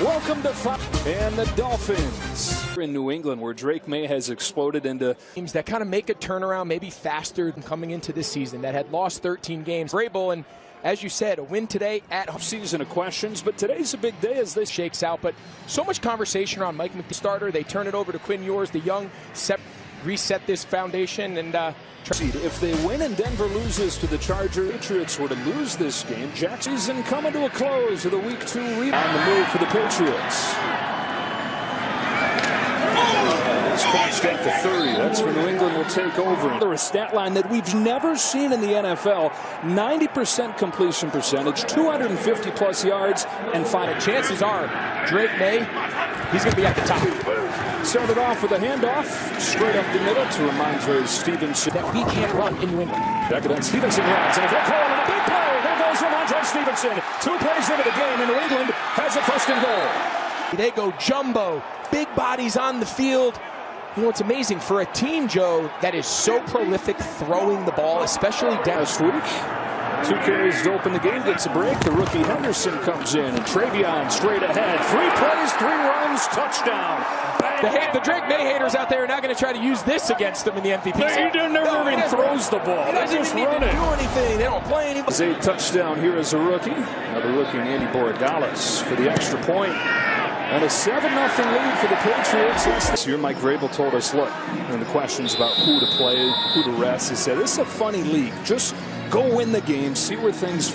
Welcome to and the Dolphins in New England, where Drake May has exploded into teams that kind of make a turnaround, maybe faster than coming into this season, that had lost 13 games. Vrabel, and as you said, a win today at home. Season of questions, but today's a big day as this shakes out. But so much conversation around Mike McDaniel starter. They turn it over to Quinn Ewers, the young, reset this foundation. And if they win and Denver loses to the Chargers, Patriots were to lose this game. Jackson's coming to a close of the Week 2 rebound. On the move for the Patriots. Crashed at the 30. That's where New England will take over. A stat line that we've never seen in the NFL. 90% completion percentage, 250-plus yards, and 5. Chances are Drake May, he's going to be at the top. Started off with a handoff, straight up the middle to Ramondre Stevenson. That we can't run in New England. Back it up, Stevenson runs, and a big hole and a big play. There goes Ramondre Stevenson. 2 plays into the game, and New England has a first and goal. They go jumbo, big bodies on the field. You know, it's amazing for a team, Joe, that is so prolific throwing the ball, especially down. Last week, 2 carries to open the game, gets a break. The rookie Henderson comes in, and Travion straight ahead. 3 plays, 3 runs, touchdown. The Drake May haters out there are not going to try to use this against them in the MVP. He never even throws the ball. They just run it. They don't do anything. They don't play anybody. There's a touchdown here as a rookie. Another rookie, Andy Borregales, for the extra point. And a 7-0 lead for the Patriots. This year, Mike Vrabel told us, look, and the questions about who to play, who to rest, he said, this is a funny league. Just go win the game, see where things...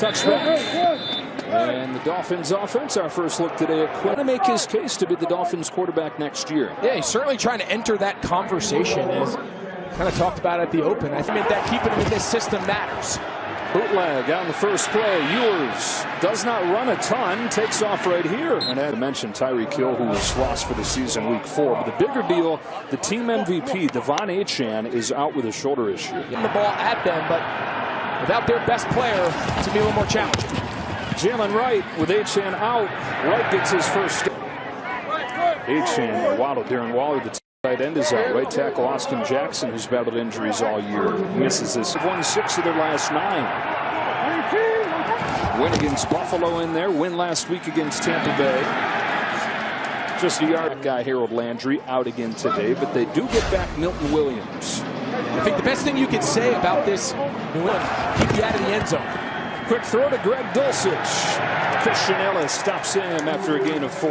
Touchback. And the Dolphins offense, our first look today at Quinn to make his case to be the Dolphins quarterback next year. Yeah, he's certainly trying to enter that conversation, as kind of talked about at the Open. I think that keeping him in this system matters. Bootleg on the first play. Ewers does not run a ton. Takes off right here. And I mentioned Tyreek Hill, who was lost for the season Week 4. But the bigger deal, the team MVP, Devon Achane, is out with a shoulder issue. Getting the ball at them, but without their best player, it's going to be a little more challenging. Jalen Wright with Achane out. Wright gets his first. Achane, Waddle, Darren Waller, the tight end is out. Right tackle Austin Jackson, who's battled injuries all year, misses this. Won 6 of their last 9. Win against Buffalo in there. Win last week against Tampa Bay. Just a yard guy, Harold Landry, out again today, but they do get back Milton Williams. I think the best thing you could say about this New England, keep you out of the end zone. Quick throw to Greg Dulcich. Christian Ellis stops him after a gain of 4.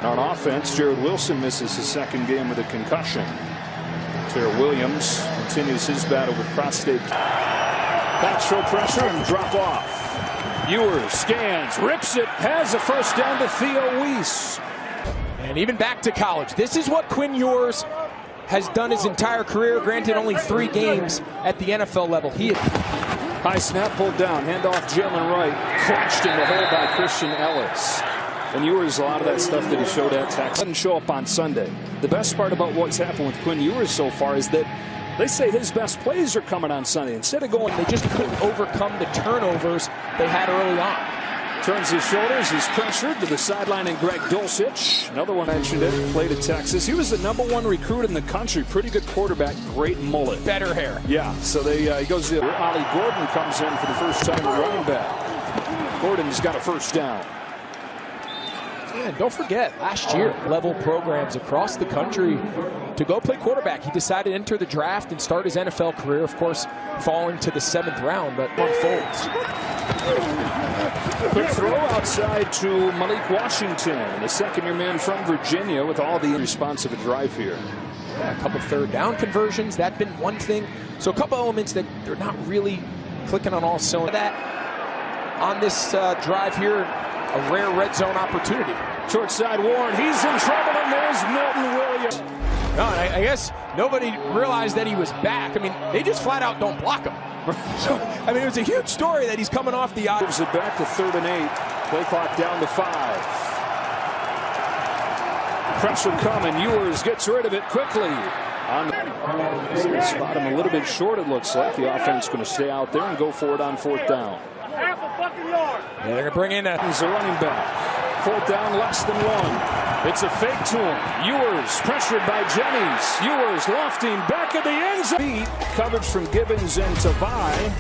On offense, Jared Wilson misses his 2nd game with a concussion. Terrell Williams continues his battle with prostate. Back show pressure and drop off. Ewers scans, rips it, has a first down to Theo Weiss. And even back to college. This is what Quinn Ewers has done his entire career. Granted, only 3 games at the NFL level. High snap, pulled down, handoff Jalen Wright, clutched in the hole by Christian Ellis. And Ewers, a lot of that stuff that he showed at Texas doesn't show up on Sunday. The best part about what's happened with Quinn Ewers so far is that they say his best plays are coming on Sunday. Instead of going, they just couldn't overcome the turnovers they had early on. Turns his shoulders, he's pressured to the sideline, and Greg Dulcich, another one mentioned it, played at Texas. He was the #1 recruit in the country. Pretty good quarterback, great mullet. Better hair. Yeah, so he goes to Ollie Gordon comes in for the first time at running back. Gordon's got a first down. Yeah, don't forget, last year, level programs across the country to go play quarterback. He decided to enter the draft and start his NFL career, of course, falling to the 7th round, but unfolds. Quick throw outside to Malik Washington, the 2nd-year man from Virginia, with all the response of a drive here. Yeah, a couple 3rd down conversions, that's been one thing. So a couple elements that they're not really clicking on all cylinders. That on this drive here, a rare red zone opportunity. Short side Warren, he's in trouble, and there's Milton Williams. No, I guess nobody realized that he was back. I mean, they just flat out don't block him. So, I mean, it was a huge story that he's coming off the eye. Gives it back to 3rd and 8. Play clock down to 5. Pressure coming. Ewers gets rid of it quickly. Spot him a little bit short, it looks like. The offense going to stay out there and go for it on 4th down. Yeah, they're going to bring in He's a running back. 4th down, less than 1. It's a fake to him. Ewers pressured by Jennings. Ewers lofting back of the end zone. Coverage from Gibbons and Tavai.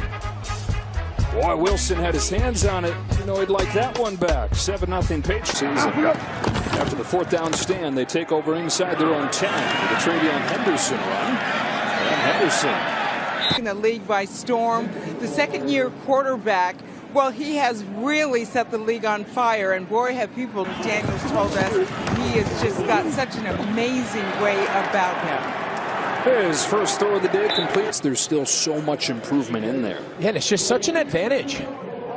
Boy, Wilson had his hands on it. You know, he'd like that one back. 7-0 Patriots season. After the fourth down stand, they take over inside their own 10 with a Travion Henderson run. And Henderson. The league by storm. The second-year quarterback, well, he has really set the league on fire. And boy, have people, Daniels told us, he has just got such an amazing way about him. His first throw of the day completes. There's still so much improvement in there. Yeah, and it's just such an advantage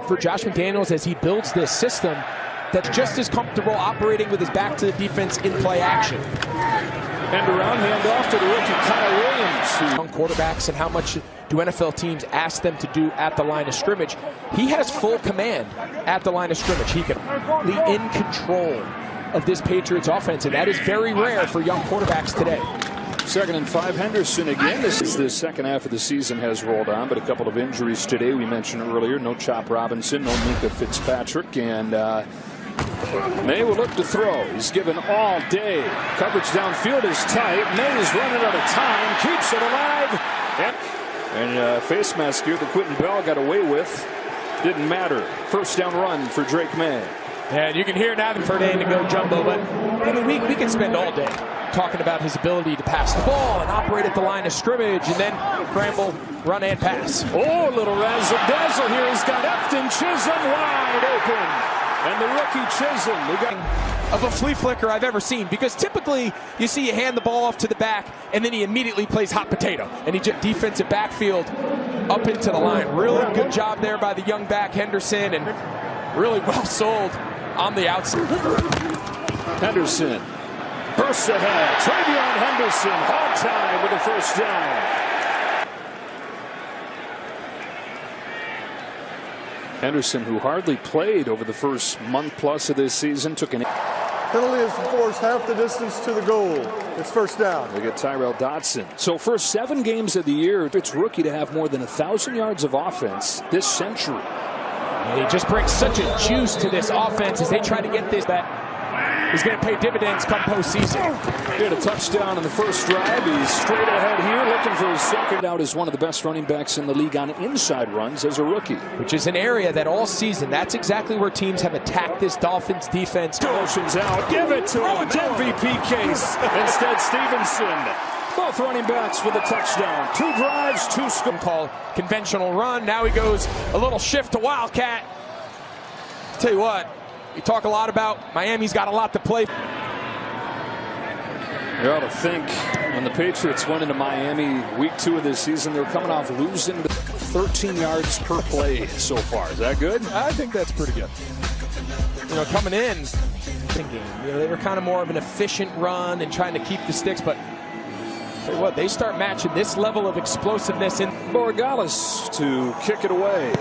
for Josh McDaniels as he builds this system that's just as comfortable operating with his back to the defense in play action. And around handoff to the rookie Kyle Williams. Young quarterbacks and how much do NFL teams ask them to do at the line of scrimmage. He has full command at the line of scrimmage. He can be in control of this Patriots offense, and that is very rare for young quarterbacks today. 2nd and 5, Henderson again. This is the second half of the season has rolled on, but a couple of injuries today. We mentioned earlier, no Chop Robinson, no Minka Fitzpatrick, and May will look to throw. He's given all day. Coverage downfield is tight. May is running out of time, keeps it alive. And face mask here that Quentin Bell got away with. Didn't matter. First down run for Drake May. And you can hear it having for an end to go jumbo, but I mean, we can spend all day talking about his ability to pass the ball and operate at the line of scrimmage and then scramble, run, and pass. Oh, little razzle-dazzle here. He's got Efton Chisholm wide open. And the rookie Chisholm. We got of a flea flicker I've ever seen, because typically you see you hand the ball off to the back and then he immediately plays hot potato and he just defensive backfield up into the line. Really good job there by the young back Henderson, and really well sold on the outside. Henderson bursts ahead. Travion Henderson, hog tie with the first down. Henderson, who hardly played over the first month plus of this season, took an penalty is forced half the distance to the goal. It's first down. They get Tyrell Dodson. So first 7 games of the year, it's rookie to have more than 1,000 yards of offense this century. And he just brings such a juice to this offense as they try to get this that is going to pay dividends come postseason. He had a touchdown in the first drive. He's straight ahead here looking for his second out as one of the best running backs in the league on inside runs as a rookie. Which is an area that all season, that's exactly where teams have attacked this Dolphins defense. Motions out. Give it to him. MVP case. Instead, Stevenson. Both running backs with a touchdown. 2 drives, 2 scores. Call conventional run. Now he goes a little shift to Wildcat. Tell you what, you talk a lot about Miami's got a lot to play. You ought to think when the Patriots went into Miami week 2 of this season, they were coming off losing 13 yards per play so far. Is that good? I think that's pretty good. You know, coming in, they were kind of more of an efficient run and trying to keep the sticks, but tell you what, they start matching this level of explosiveness in Borregales to kick it away.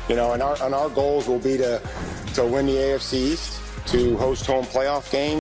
You know, and our goals will be to win the AFC East, to host home playoff games.